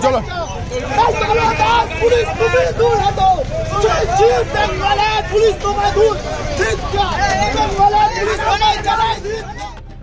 चलो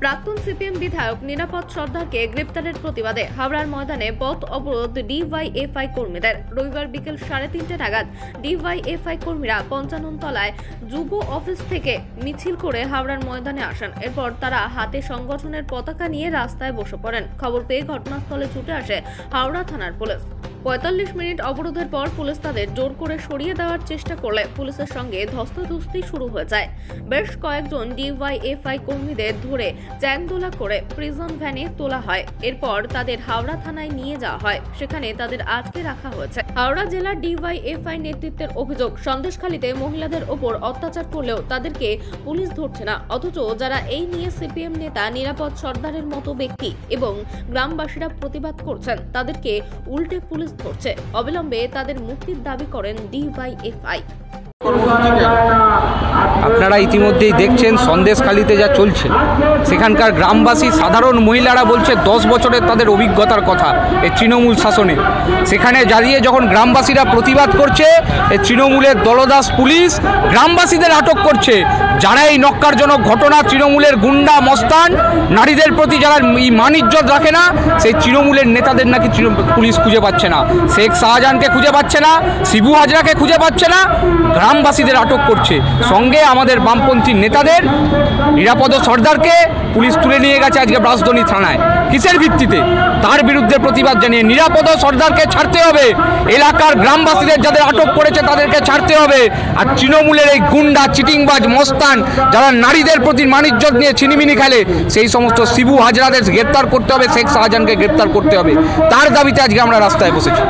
প্রাক্তন সিপিএম বিধায়ক নিরাপদ সর্দারকে গ্রেপ্তারের প্রতিবাদে হাওড়ার ময়দানে পথ অবরোধ ডিওয়াইএফআই কর্মীদের। রবিবার বিকেল 3:30 নাগাদ ডিওয়াইএফআই কর্মীরা 55 তলায় যুব অফিস থেকে মিছিল করে হাওড়ার ময়দানে আসেন। এরপর তারা হাতে সংগঠনের পতাকা নিয়ে রাস্তায় বসে পড়েন। খবর পেয়ে ঘটনাস্থলে ছুটে আসে হাওড়া থানার পুলিশ। 45 মিনিট অবরোধের পর পুলিশ তাদের জোর করে সরিয়ে দেওয়ার চেষ্টা করলে পুলিশের সঙ্গে ধস্তাধস্তি শুরু হয়ে যায়। বেশ কয়েকজন ডিওয়াইএফআই কর্মীদের ধরে চ্যাংদোলা করে প্রিজন ভ্যানে তোলা হয়। এরপর তাদের হাওড়া থানায় নিয়ে যাওয়া হয়। সেখানে তাদের আটকে রাখা হয়েছে। হাওড়া জেলা ডিওয়াইএফআই নেতৃত্বের অভিযোগ, সন্দেশখালীতে মহিলাদের ওপর অত্যাচার করলেও তাদেরকে পুলিশ ধরছে না। অথচ যারা এই নিয়ে সিপিএম নেতা নিরাপদ সর্দারের মতো ব্যক্তি এবং গ্রামবাসীরা প্রতিবাদ করছেন, তাদেরকে উল্টে পুলিশ ধরছে। অবিলম্বে তাদের মুক্তির দাবি করেন ডিওয়াইএফআই। আপনারা ইতিমধ্যেই দেখছেন সন্দেশখালীতে যা চলছে, সেখানকার গ্রামবাসী সাধারণ মহিলারা বলছে 10 বছরের তাদের অভিজ্ঞতার কথা এই তৃণমূল শাসনে। সেখানে দাঁড়িয়ে যখন গ্রামবাসীরা প্রতিবাদ করছে, এই তৃণমূলের দলদাস পুলিশ গ্রামবাসীদের আটক করছে। যারা এই নক্কারজনক ঘটনা, তৃণমূলের গুন্ডা মস্তান, নারীদের প্রতি যারা মান-ইজ্জত রাখে না, সেই তৃণমূলের নেতাদের নাকি পুলিশ খুঁজে পাচ্ছে না। শেখ শাহজাহানকে খুঁজে পাচ্ছে না, শিবু হাজরাকে খুঁজে পাচ্ছে না, গ্রামবাসীদের আটক করছে। সঙ্গে আমাদের বামপন্থী নেতাদের, নিরাপদ সর্দারকে পুলিশ তুলে নিয়ে গেছে আজকে ব্রাসদনি থানায়। কিসের ভিত্তিতে? তার বিরুদ্ধে প্রতিবাদ জানিয়ে নিরাপদ সর্দারকে ছাড়তে হবে। এলাকার গ্রামবাসীদের যাদের আটক করেছে তাদেরকে ছাড়তে হবে। আর তৃণমূলের এই গুন্ডা চিটিংবাজ মস্তান যারা নারীদের প্রতি মান-ইজ্জত নিয়ে ছিনিমিনি খেলে, সেই সমস্ত শিবু হাজরাদের গ্রেপ্তার করতে হবে, শেখ শাহজাহানকে গ্রেপ্তার করতে হবে। তার দাবিতে আজকে আমরা রাস্তায় বসেছি।